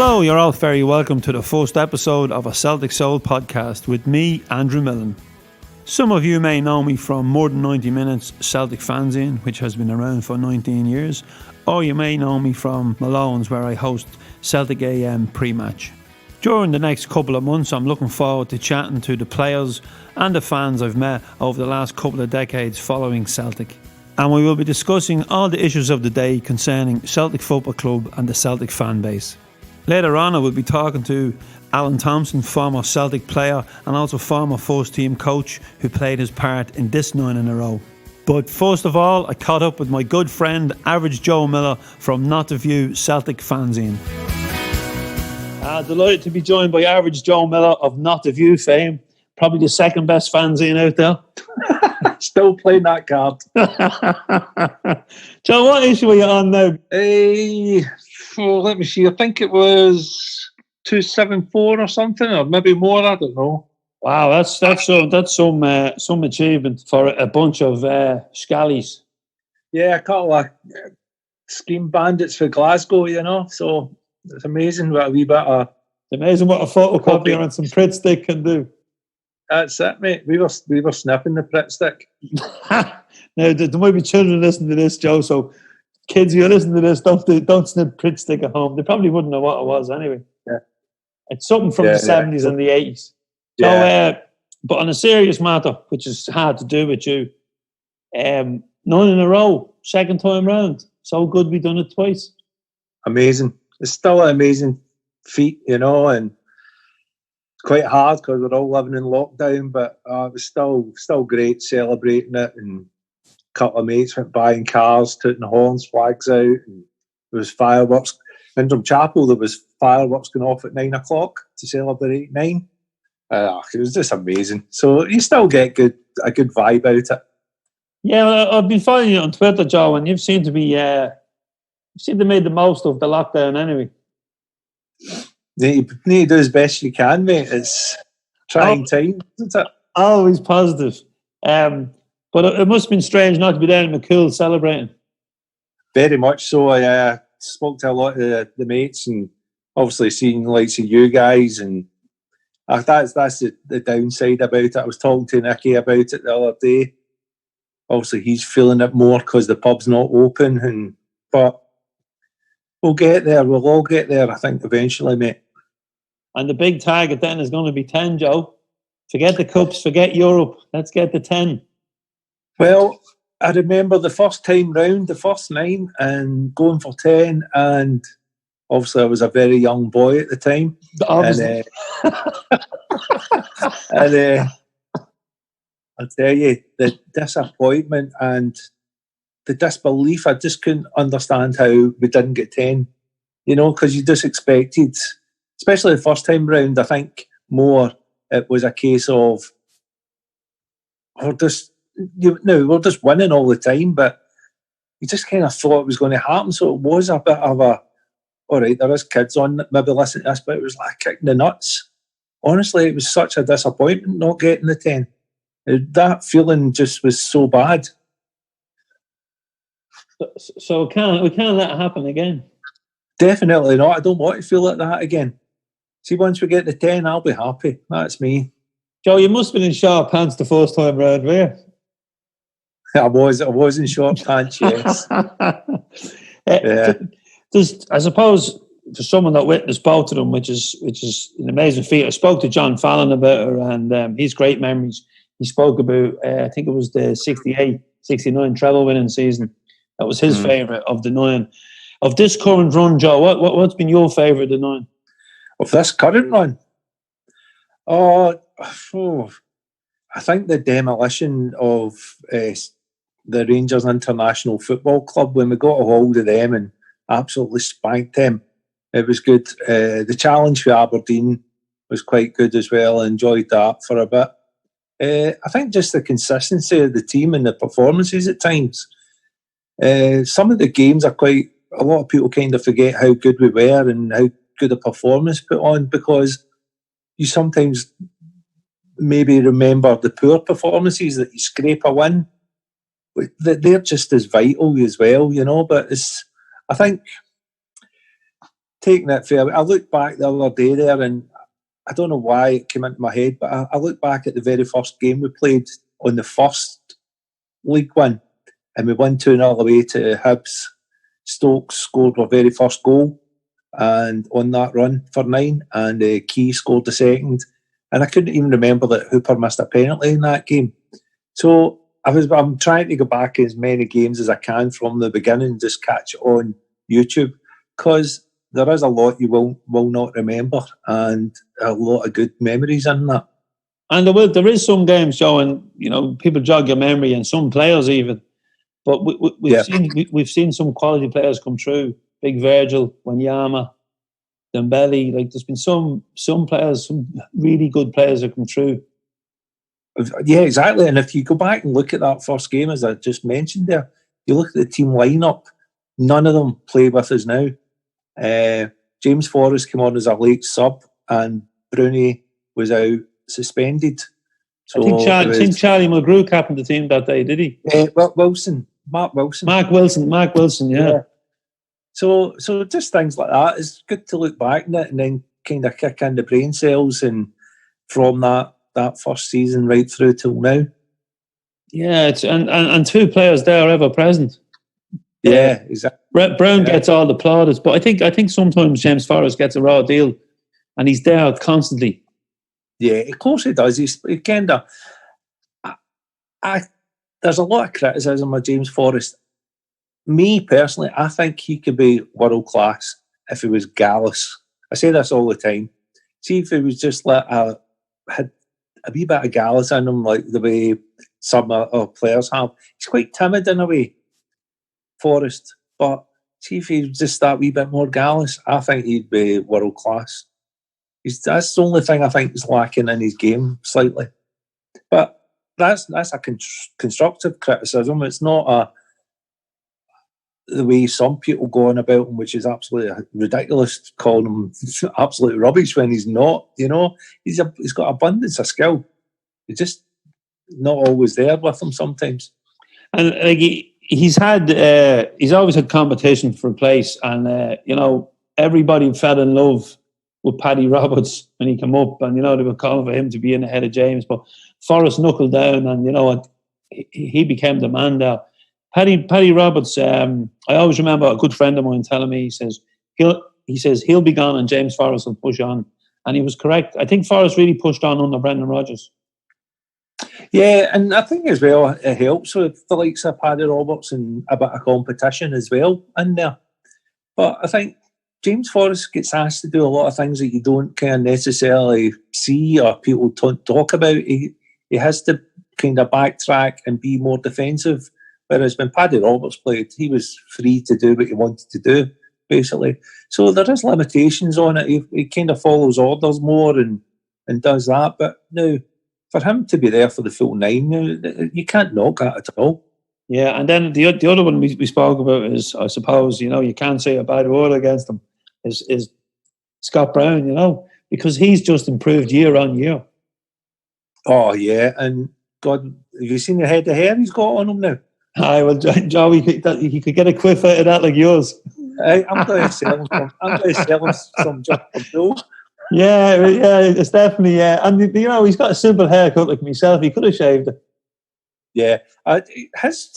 Hello, you're all very welcome to the first episode of a Celtic Soul podcast with me, Andrew Milne. Some of you may know me from More Than 90 Minutes Celtic Fanzine, which has been around for 19 years, or you may know me from Malone's, where I host Celtic AM pre-match. During the next couple of months, I'm looking forward to chatting to the players and the fans I've met over the last couple of decades following Celtic. And we will be discussing all the issues of the day concerning Celtic Football Club and the Celtic Fanbase. Later on, I will be talking to Alan Thompson, former Celtic player and also former first team coach who played his part in this 9 in a row. But first of all, I caught up with my good friend Average Joe Miller from Not The View Celtic Fanzine. Delighted to be joined by Average Joe Miller of Not The View fame, probably the second best fanzine out there. Still playing that card. Joe, what issue are you on now? Let me see. I think it was 274 or something, or maybe more. I don't know. Wow, that's some achievement for a bunch of scallies. Yeah, a couple of scheme bandits for Glasgow, you know. So it's amazing what a wee bit of. It's amazing what a photocopier and some Pritt stick can do. That's it, mate. We were sniffing the Pritt stick. Now there might be children listening to this, Joe. So kids, you listen to this, don't snip Pritt stick at home. They probably wouldn't know what it was anyway. Yeah, it's something from the 70s and the 80s. So, but on a serious matter, which is hard to do with you, 9 in a row, second time round. So good we done it twice. Amazing. It's still an amazing feat, you know, and quite hard because we're all living in lockdown, but it was still great celebrating it. And a couple of mates went by in cars, tooting horns, flags out, and there was fireworks. In Chapel, there was fireworks going off at 9 o'clock to celebrate 9. It was just amazing. So you still get a good vibe out of it. Yeah, well, I've been following you on Twitter, Joe, and you seem to made the most of the lockdown anyway. You need to do as best you can, mate. It's trying time, isn't it? Always positive. But it must have been strange not to be there in McCool celebrating. Very much so. I spoke to a lot of the mates and obviously seeing the likes of you guys, and that's the downside about it. I was talking to Nicky about it the other day. Obviously he's feeling it more because the pub's not open, but we'll get there. We'll all get there, I think, eventually, mate. And the big target then is going to be 10, Joe. Forget the cups, forget Europe. Let's get to 10. Well, I remember the first time round, the first 9, and going for 10, and obviously I was a very young boy at the time. Obviously. And I'll tell you, the disappointment and the disbelief, I just couldn't understand how we didn't get 10. You know, because you just expected, especially the first time round, I think more it was a case of we're just winning all the time, but you just kind of thought it was going to happen. So it was a bit of a, all right, there is kids on, maybe listen to this, but it was like kicking the nuts. Honestly, it was such a disappointment not getting the 10. That feeling just was so bad. So we can't let it happen again. Definitely not. I don't want to feel like that again. See, once we get the 10, I'll be happy. That's me. Joe, you must have been in short pants the first time round, were you? I was in short pants, yes. I suppose for someone that witnessed both of them, which is an amazing feat. I spoke to John Fallon about her, and he's great memories. He spoke about, I think it was the 68-69 treble winning season. That was his favourite of the 9. Of this current run, Joe, what's been your favourite of the 9? Of this current run? I think the demolition of the Rangers International Football Club, when we got a hold of them and absolutely spanked them, it was good. The challenge for Aberdeen was quite good as well. I enjoyed that for a bit. I think just the consistency of the team and the performances at times. Some of the games are a lot of people kind of forget how good we were and how good a performance put on, because you sometimes maybe remember the poor performances that you scrape a win. They're just as vital as well, you know. But I think taking it fair. I looked back the other day there, and I don't know why it came into my head, but I looked back at the very first game we played on the first League One, and we won 2-0 away to Hibs. Stokes scored our very first goal, and on that run for 9, and Key scored the second. And I couldn't even remember that Hooper missed a penalty in that game. So I'm trying to go back as many games as I can from the beginning, just catch it on YouTube, because there is a lot you will not remember, and a lot of good memories in that. And there is some games, Joe, and people jog your memory, and some players even. But we've seen some quality players come through. Big Virgil, Wanyama, Dembele. Like, there's been some players, some really good players that come through. Yeah, exactly. And if you go back and look at that first game, as I just mentioned there, you look at the team lineup. None of them play with us now. James Forrest came on as a late sub, and Bruni was out suspended. So I think Charlie Mulgrew captained the team that day, did he? Mark Wilson. Mark Wilson, yeah. So just things like that. It's good to look back on it and then kind of kick in the brain cells, and from that first season right through till now. Yeah, and 2 players there ever present. Yeah, exactly. Brown gets all the plaudits, but I think sometimes James Forrest gets a raw deal, and he's there constantly. Yeah, of course he does. He kind of. There's a lot of criticism of James Forrest. Me personally, I think he could be world class if he was gallus. I say this all the time. See if he was just had a wee bit of gallus in him, like the way some players have. He's quite timid in a way, Forrest. But see if he was just that wee bit more gallus, I think he'd be world class. That's the only thing I think is lacking in his game slightly. But that's a constructive criticism. It's not the way some people go on about him, which is absolutely ridiculous, calling him absolute rubbish when he's not. He's got abundance of skill. He's just not always there with him sometimes. And like he's always had competition for a place, and everybody fell in love with Paddy Roberts when he came up, and they were calling for him to be in ahead of James, but Forrest knuckled down, and he became the man there. Paddy Roberts, I always remember a good friend of mine telling me, he says he'll be gone and James Forrest will push on, and he was correct. I think Forrest really pushed on under Brendan Rodgers. Yeah, and I think as well it helps with the likes of Paddy Roberts and a bit of competition as well in there. But I think James Forrest gets asked to do a lot of things that you don't kind of necessarily see or people talk about. He has to kind of backtrack and be more defensive. Whereas when Paddy Roberts played, he was free to do what he wanted to do, basically. So there is limitations on it. He kind of follows orders more and does that. But no, for him to be there for the full 9, you can't knock that at all. Yeah, and then the other one we spoke about is, I suppose, you can't say a bad word against him, is Scott Brown, because he's just improved year on year. Oh, yeah. And God, have you seen the head of hair he's got on him now? Aye, well, Joe, he could get a quiff out of that like yours. I'm going to sell him some Justin Bill. Yeah, it's definitely, and he's got a simple haircut like myself. He could have shaved it. Yeah, his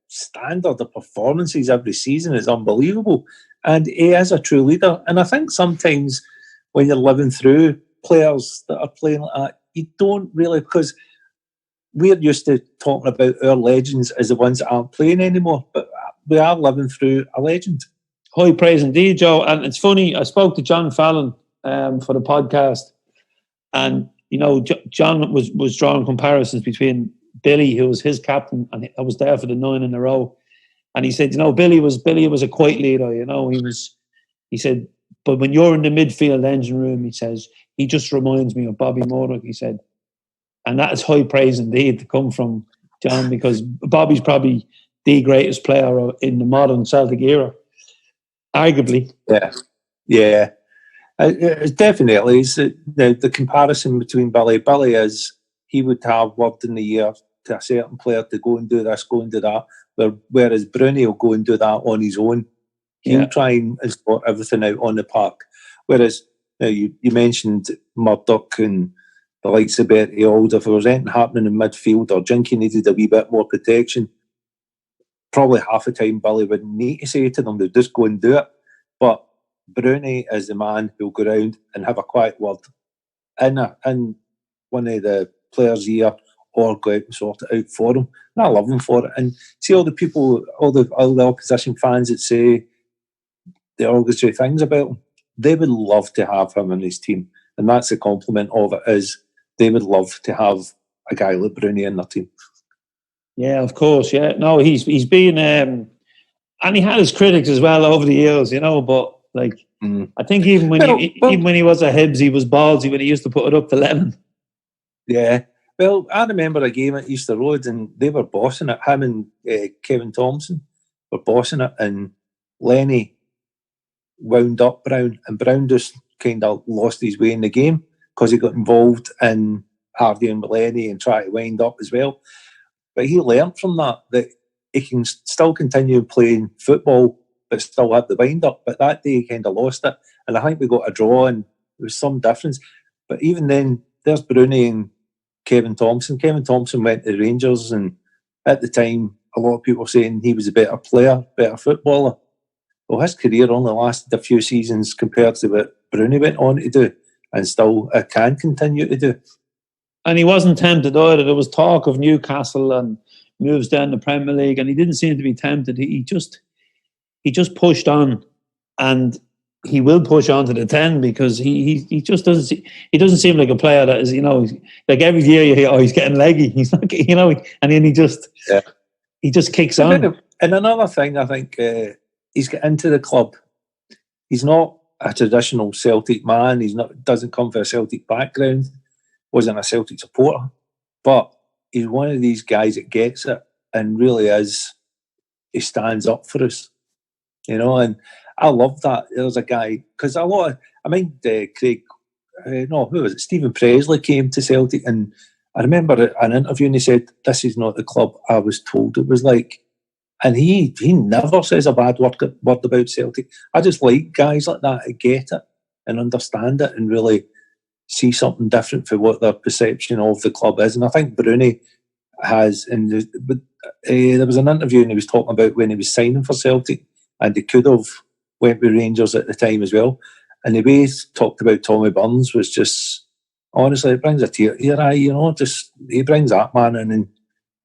standard of performances every season is unbelievable, and he is a true leader. And I think sometimes when you're living through players that are playing like that, you don't really, because we're used to talking about our legends as the ones that aren't playing anymore, but we are living through a legend. High praise indeed, Joe. And it's funny, I spoke to John Fallon for the podcast, and John was drawing comparisons between Billy, who was his captain, and I was there for the 9 in a row, and he said, Billy was a quiet leader. He said, but when you're in the midfield engine room, he says, he just reminds me of Bobby Murdoch. He said, and that is high praise indeed to come from John, because Bobby's probably the greatest player in the modern Celtic era, arguably. Yeah. It definitely is. The comparison between Billy is he would have word in the ear to a certain player to go and do this, go and do that, whereas Bruni will go and do that on his own. He'll try and sort everything out on the park. Whereas you mentioned Murdoch and the likes of Bertie Auld. If there was anything happening in midfield or Jinky needed a wee bit more protection, probably half the time Billy wouldn't need to say to them, they'd just go and do it. But Brownie is the man who'll go round and have a quiet word in one of the players' ear, or go out and sort it out for him. And I love him for it. And see all the people, all the opposition fans that say the derogatory things about him, they would love to have him in his team. And that's the compliment of it, is they would love to have a guy like Brownie in their team. Yeah, of course. Yeah, no, he's been, and he had his critics as well over the years, you know. But like, I think even when he was at Hibs, he was ballsy when he used to put it up to 11. Yeah, well, I remember a game at Easter Road, and they were bossing it. Him and Kevin Thompson were bossing it, and Lenny wound up Brown, and Brown just kind of lost his way in the game because he got involved in arguing with Lenny and tried to wind up as well. But he learned from that he can still continue playing football but still have the wind up. But that day he kind of lost it, and I think we got a draw, and there was some difference. But even then, there's Brownie and Kevin Thompson. Kevin Thompson went to Rangers, and at the time, a lot of people were saying he was a better player, better footballer. Well, his career only lasted a few seasons compared to what Brownie went on to do, and still can continue to do. And he wasn't tempted either. There was talk of Newcastle and moves down the Premier League, and he didn't seem to be tempted. He just pushed on, and he will push on to the 10 because he just doesn't seem like a player that is, you know, like every year you hear, oh, he's getting leggy. He's not, you know, and then he just kicks on. And another thing, I think he's got into the club. He's not a traditional Celtic man. Doesn't come from a Celtic background. Wasn't a Celtic supporter, but he's one of these guys that gets it and really he stands up for us, you know. And I love that. There's a guy, because who was it? Stephen Presley came to Celtic, and I remember an interview, and he said, "This is not the club I was told it was like." And he never says a bad word about Celtic. I just like guys like that that get it and understand it and really see something different for what their perception of the club is. And I think Brownie has. But there was an interview, and he was talking about when he was signing for Celtic, and he could have went with Rangers at the time as well. And the way he talked about Tommy Burns was just, honestly, it brings a tear to your eye, you know. Just he brings that man in, and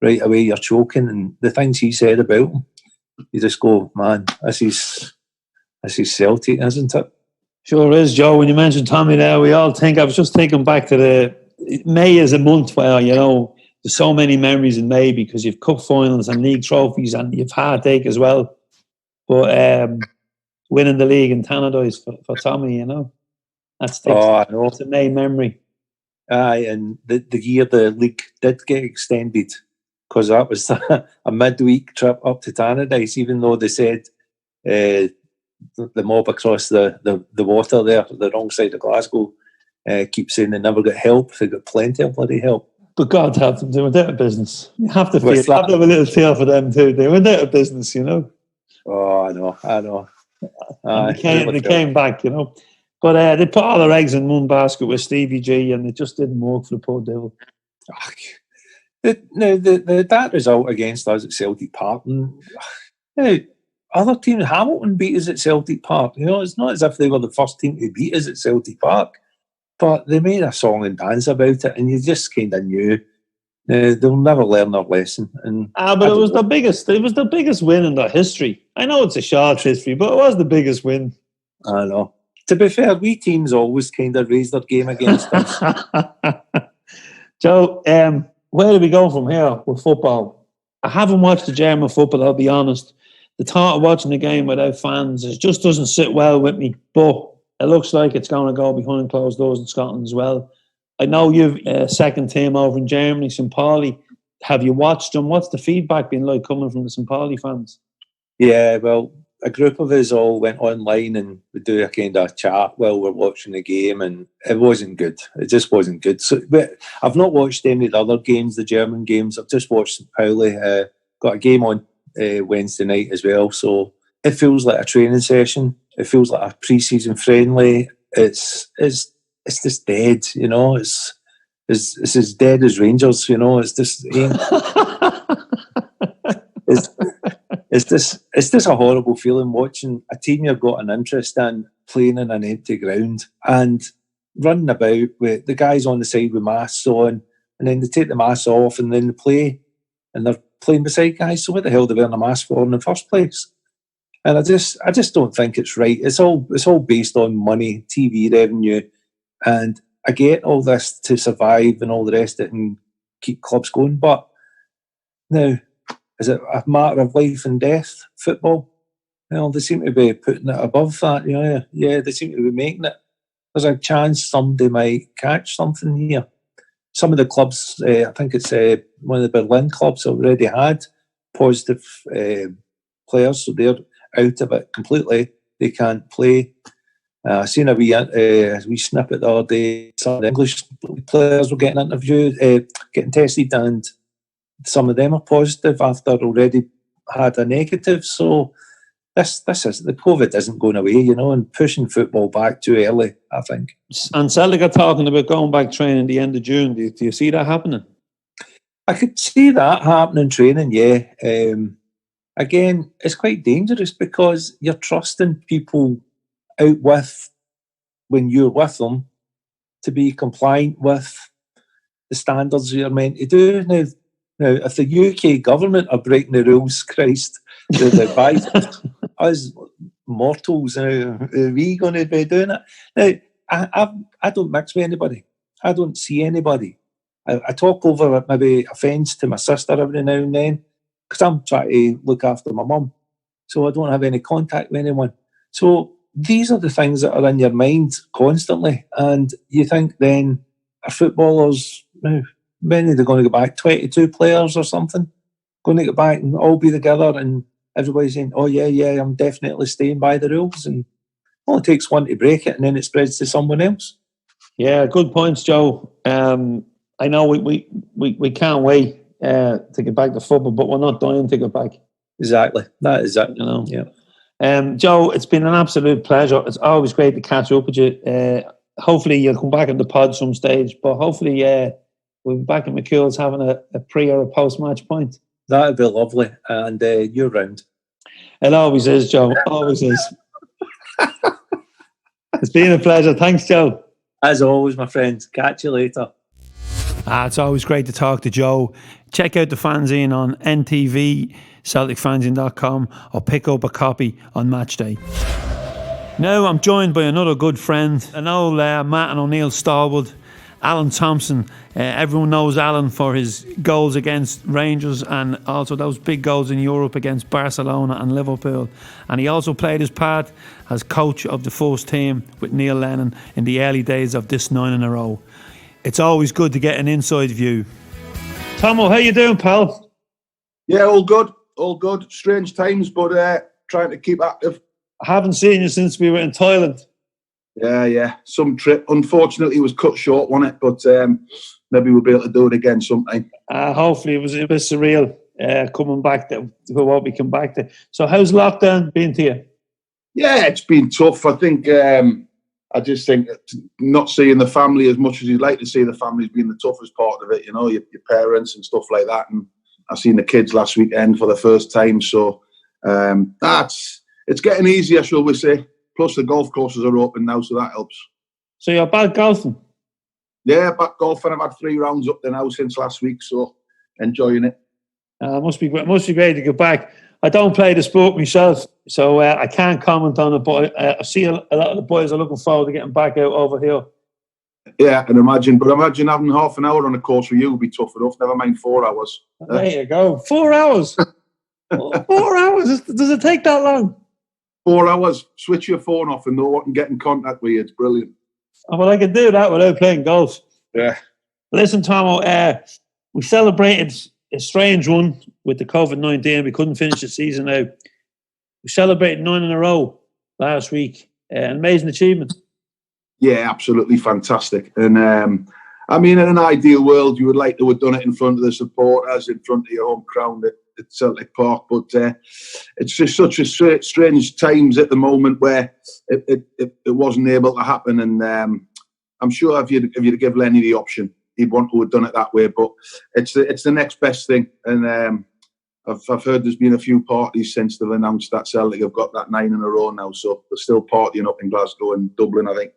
right away you're choking. And the things he said about him, you just go, man, this is Celtic, isn't it? Sure is, Joe. When you mentioned Tommy there, we all think, I was just thinking back to May is a month where, you know, there's so many memories in May because you've cup finals and league trophies, and you've heartache as well. But winning the league in Tannadice for Tommy, you know, that's a May memory. Aye, and the year the league did get extended, because that was a midweek trip up to Tannadice, even though they said the mob across the water there, the wrong side of Glasgow, keep saying they never got help. They got plenty of bloody help. But God help them, they went out of business. You have to have a little feel for them too. They went out of business, you know. Oh, I know. They came back, you know. But they put all their eggs in one basket with Stevie G, and it just didn't work for the poor devil. That result against us at Celtic Park, and other teams, Hamilton beat us at Celtic Park. You know, it's not as if they were the first team to beat us at Celtic Park, but they made a song and dance about it, and you just kind of knew they'll never learn their lesson. But it was the biggest. It was the biggest win in their history. I know it's a short history, but it was the biggest win. I know. To be fair, we teams always kind of raise their game against us. Joe, where do we go from here with football? I haven't watched the German football, I'll be honest. The thought of watching the game without fans, it just doesn't sit well with me. But it looks like it's going to go behind closed doors in Scotland as well. I know you've a second team over in Germany, St. Pauli. Have you watched them? What's the feedback been like coming from the St. Pauli fans? Yeah, well, a group of us all went online and we do a kind of chat while we're watching the game, and it wasn't good. It just wasn't good. So, but I've not watched any of the other games, the German games. I've just watched St. Pauli. Got a game on Wednesday night as well, so it feels like a training session. It feels like a pre-season friendly. It's just dead, you know. It's as dead as Rangers, you know. It's just it's just a horrible feeling watching a team you've got an interest in playing in an empty ground and running about with the guys on the side with masks on, and then they take the masks off and then they play, and they're playing beside guys. So what the hell are they wearing a mask for in the first place? And I just don't think it's right. It's all based on money, TV revenue, and I get all this to survive and all the rest of it and keep clubs going. But now, is it a matter of life and death, football? Well, they seem to be putting it above that. You know, yeah, they seem to be making it. There's a chance somebody might catch something here. Some of the clubs, I think it's one of the Berlin clubs, already had positive players, so they're out of it completely. They can't play. I seen a wee snippet the other day. Some of the English players were getting interviewed, getting tested, and some of them are positive after already had a negative. So this is the COVID isn't going away, you know, and pushing football back too early, I think. And Celtic are talking about going back training the end of June. Do you see that happening? I could see that happening training, yeah. Again, it's quite dangerous because you're trusting people out with, when you're with them, to be compliant with the standards you're meant to do. Now, if the UK government are breaking the rules, Christ, the by us mortals, are we going to be doing it? Now, I don't mix with anybody. I don't see anybody. I talk over maybe a fence to my sister every now and then because I'm trying to look after my mum. So I don't have any contact with anyone. So these are the things that are in your mind constantly. And you think then, are footballers, when are they going to go back? 22 players or something? Going to get back and all be together and everybody's saying, oh, yeah, I'm definitely staying by the rules. And it only takes one to break it and then it spreads to someone else. Yeah, good points, Joe. I know we can't wait to get back to football, but we're not dying to get back. Exactly. That is it. You know? Yeah. Joe, it's been an absolute pleasure. It's always great to catch up with you. Hopefully you'll come back on the pod some stage, but hopefully we'll be back at McCool's having a pre or a post-match point. That would be lovely. And you're round. It always is, Joe. Always is. It's been a pleasure. Thanks, Joe. As always, my friends. Catch you later. It's always great to talk to Joe. Check out the fanzine on NTV, CelticFanzine.com, or pick up a copy on match day. Now I'm joined by another good friend, an old Matt and O'Neill stalwart, Alan Thompson. Everyone knows Alan for his goals against Rangers and also those big goals in Europe against Barcelona and Liverpool. And he also played his part as coach of the first team with Neil Lennon in the early days of this 9 in a row. It's always good to get an inside view. Tomo, how you doing, pal? Yeah, all good. Strange times, but trying to keep active. I haven't seen you since we were in Thailand. Yeah. Some trip. Unfortunately, it was cut short, wasn't it? But maybe we'll be able to do it again sometime. Hopefully, it was a bit surreal coming back to what we come back to. So how's lockdown been to you? Yeah, it's been tough. I think I just think not seeing the family as much as you'd like to see the family has been the toughest part of it, you know, your parents and stuff like that. And I seen the kids last weekend for the first time. So it's getting easier, shall we say. Plus the golf courses are open now, so that helps. So you're back golfing? Yeah, back golfing. I've had 3 rounds up there now since last week, so enjoying it. Must be great to get back. I don't play the sport myself, so I can't comment on it, but I see a lot of the boys are looking forward to getting back out over here. Yeah, I can imagine. But imagine having half an hour on a course for you would be tough enough, never mind 4 hours. There you go. 4 hours? 4 hours? Does it take that long? 4 hours. Switch your phone off and know what and get in contact with you. It's brilliant. Oh, well, I could do that without playing golf. Yeah. Listen, Tomo, we celebrated a strange one with the COVID-19. We couldn't finish the season out. We celebrated 9 in a row last week. An amazing achievement. Yeah, absolutely fantastic. And I mean, in an ideal world, you would like to have done it in front of the supporters, in front of your home crowd. Celtic Park. But it's just such a strange times at the moment where it wasn't able to happen. And I'm sure if you'd give Lenny the option, he'd want to have done it that way. But it's the next best thing. And I've heard there's been a few parties since they've announced that Celtic have got that 9 in a row now. So they're still partying up in Glasgow and Dublin, I think.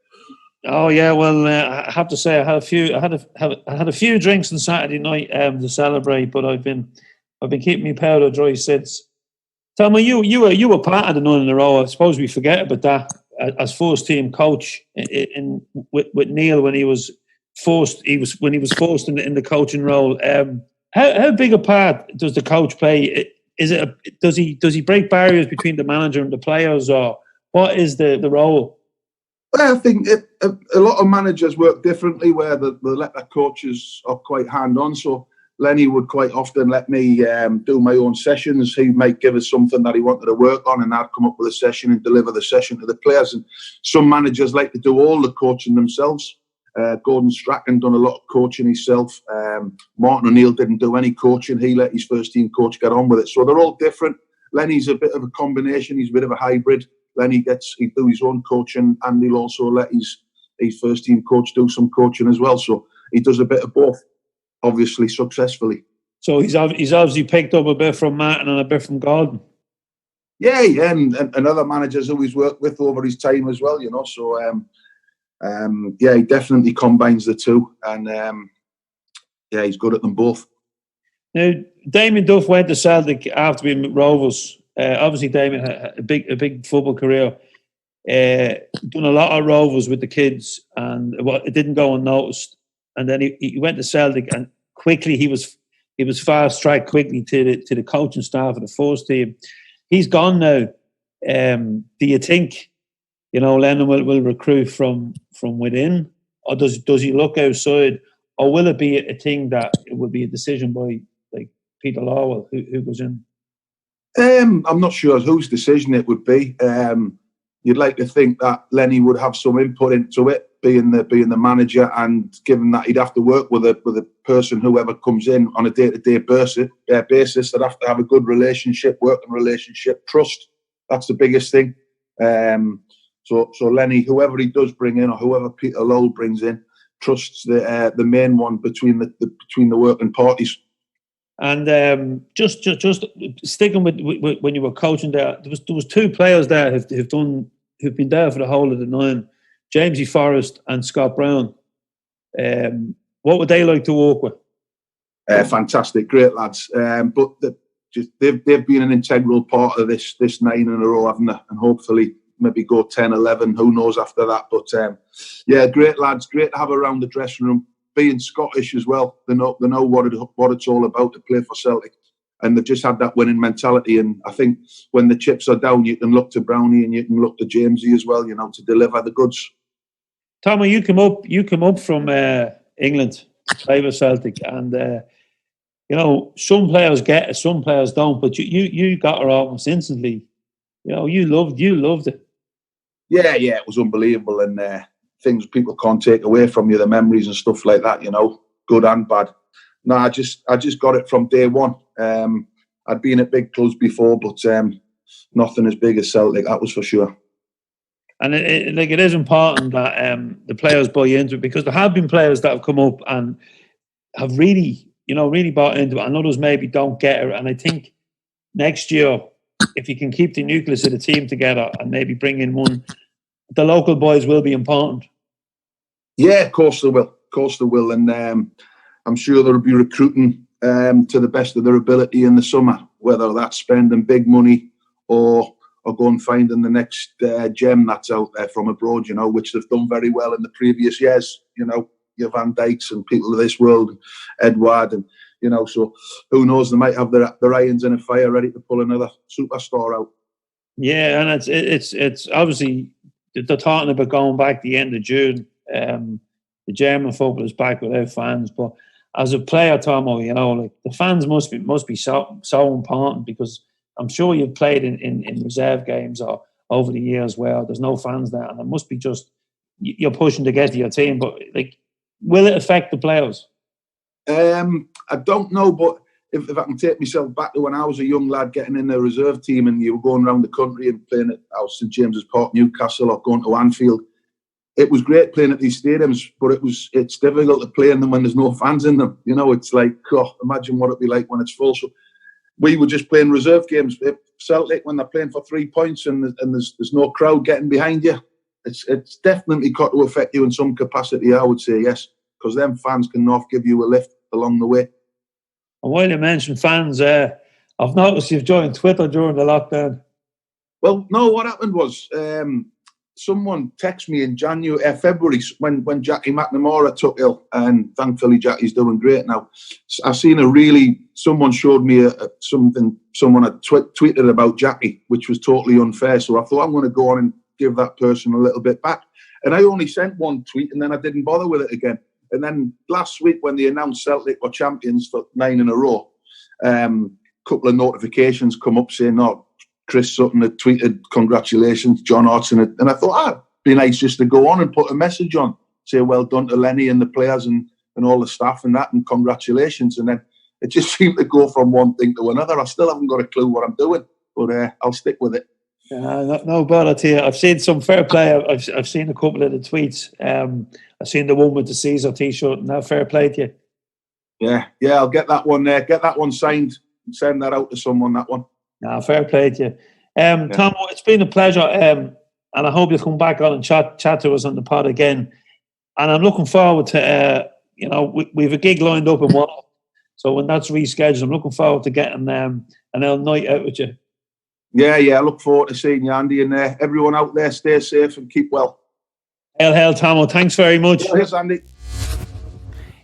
Oh yeah, well, I have to say I had a few drinks on Saturday night to celebrate, but I've been keeping my powder dry since. Tell me, you were part of the 9 in a row. I suppose we forget about that as first team coach with Neil when he was forced. When he was forced in the coaching role. How big a part does the coach play? Does he break barriers between the manager and the players, or what is the role? Well, I think a lot of managers work differently, where they let their coaches are quite hand-on. So Lenny would quite often let me do my own sessions. He might give us something that he wanted to work on, and I'd come up with a session and deliver the session to the players. And some managers like to do all the coaching themselves. Gordon Strachan done a lot of coaching himself. Martin O'Neill didn't do any coaching. He let his first-team coach get on with it. So they're all different. Lenny's a bit of a combination. He's a bit of a hybrid. Lenny he'd do his own coaching, and he'll also let his first team coach do some coaching as well. So he does a bit of both, obviously successfully. So he's obviously picked up a bit from Martin and a bit from Gordon. Yeah, and other managers who he's worked with over his time as well, you know. So he definitely combines the two, and he's good at them both. Now, Damien Duff went to Celtic after being with Rovers. Obviously, Damien had a big football career. Done a lot of Rovers with the kids, and it didn't go unnoticed. And then he went to Celtic, and quickly he was fast tracked quickly to the coaching staff of the first team. He's gone now. Do you think, Lennon will recruit from within, or does he look outside, or will it be a thing that it will be a decision by like Peter Lawwell who goes in? I'm not sure whose decision it would be. You'd like to think that Lenny would have some input into it, being the manager, and given that he'd have to work with a person, whoever comes in on a day-to-day basis, they'd have to have a good relationship, working relationship, trust. That's the biggest thing. So Lenny, whoever he does bring in, or whoever Peter Lowell brings in, trusts the main one between the working parties. And just sticking with when you were coaching there was two players there who've been there for the whole of the 9, Jamesy Forrest and Scott Brown. What would they like to work with? Fantastic, great lads. But they've been an integral part of this 9 in a row, haven't they? And hopefully maybe go 10, 11. Who knows after that? But great lads, great to have around the dressing room. Being Scottish as well, they know what it's all about to play for Celtic, and they've just had that winning mentality. And I think when the chips are down, you can look to Brownie and you can look to Jamesy as well, to deliver the goods. Tommy, you come up from England to play for Celtic, and some players get it, some players don't, but you got her almost instantly. You loved it. Yeah, it was unbelievable, and things people can't take away from you, the memories and stuff like that, good and bad. No, I just got it from day one. I'd been at big clubs before, but nothing as big as Celtic, that was for sure. And it is important that the players buy into it, because there have been players that have come up and have really bought into it, and others maybe don't get it. And I think next year, if you can keep the nucleus of the team together and maybe bring in one, the local boys will be important. Yeah, of course they will. And I'm sure they'll be recruiting to the best of their ability in the summer, whether that's spending big money or go and finding the next gem that's out there from abroad, which they've done very well in the previous years. Your Van Dijks and people of this world, Edward, and so who knows, they might have their irons in a fire ready to pull another superstar out. Yeah, and it's obviously they're talking about going back the end of June. The German football is back without fans, but as a player, Tomo, the fans must be so important, because I'm sure you've played in reserve games or over the years where there's no fans there, and it must be just you're pushing to get to your team. But will it affect the players? I don't know, but if I can take myself back to when I was a young lad getting in the reserve team and you were going around the country and playing at St James's Park, Newcastle, or going to Anfield, it was great playing at these stadiums, but it's difficult to play in them when there's no fans in them. You know, it's like, imagine what it'd be like when it's full. So we were just playing reserve games. Celtic, when they're playing for 3 points and there's no crowd getting behind you, it's definitely got to affect you in some capacity, I would say, yes, because them fans can not give you a lift along the way. And while you mentioned fans, I've noticed you've joined Twitter during the lockdown. Well, no, what happened was someone texted me in February when Jackie McNamara took ill, and thankfully Jackie's doing great now. I seen someone showed me something someone had tweeted about Jackie, which was totally unfair. So I thought, I'm going to go on and give that person a little bit back. And I only sent one tweet, and then I didn't bother with it again. And then last week, when they announced Celtic were champions for 9 in a row, couple of notifications come up saying, Chris Sutton had tweeted, congratulations, John Hodgson. And I thought, it'd be nice just to go on and put a message on, say well done to Lenny and the players and all the staff and that, and congratulations. And then it just seemed to go from one thing to another. I still haven't got a clue what I'm doing, but I'll stick with it. No bother to you. I've seen some fair play. I've seen a couple of the tweets. I've seen the one with the Caesar T-shirt. Now, fair play to you. Yeah, I'll get that one there. Get that one signed and send that out to someone, that one. Fair play to you. Tom, it's been a pleasure. And I hope you'll come back on and chat to us on the pod again. And I'm looking forward to, we've a gig lined up in one. So when that's rescheduled, I'm looking forward to getting an L night out with you. Yeah, I look forward to seeing you, Andy, and everyone out there, stay safe and keep well. Hail, Tomo. Thanks very much. Cheers, Andy.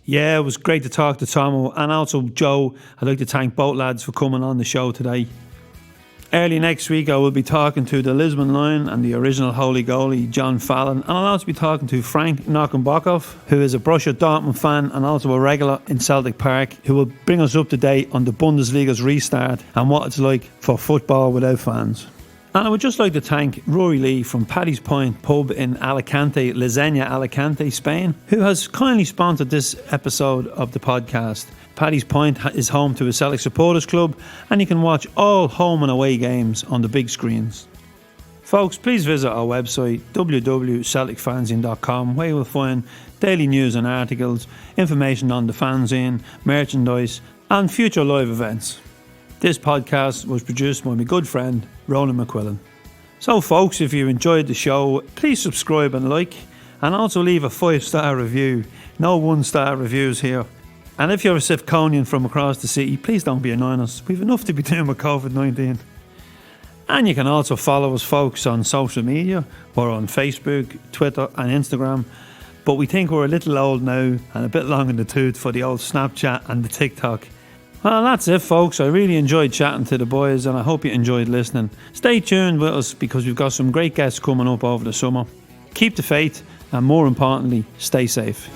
Yeah, it was great to talk to Tomo, and also Joe. I'd like to thank both lads for coming on the show today. Early next week, I will be talking to the Lisbon Lion and the original Holy Goalie, John Fallon. And I'll also be talking to Frank Knockenbachhoff, who is a Borussia Dortmund fan and also a regular in Celtic Park, who will bring us up to date on the Bundesliga's restart and what it's like for football without fans. And I would just like to thank Rory Lee from Paddy's Point pub in Alicante, Lasagna, Alicante, Spain, who has kindly sponsored this episode of the podcast. Paddy's Point is home to a Celtic Supporters Club, and you can watch all home and away games on the big screens. Folks, please visit our website www.celticfanzine.com, where you will find daily news and articles, information on the fanzine, merchandise and future live events. This podcast was produced by my good friend Ronan McQuillan. So folks, if you enjoyed the show, please subscribe and like, and also leave a 5-star review. No 1-star reviews here. And if you're a Sifconian from across the city, please don't be annoying us. We've enough to be doing with COVID-19. And you can also follow us, folks, on social media. We're on Facebook, Twitter and Instagram. But we think we're a little old now and a bit long in the tooth for the old Snapchat and the TikTok. Well, that's it, folks. I really enjoyed chatting to the boys, and I hope you enjoyed listening. Stay tuned with us, because we've got some great guests coming up over the summer. Keep the faith, and more importantly, stay safe.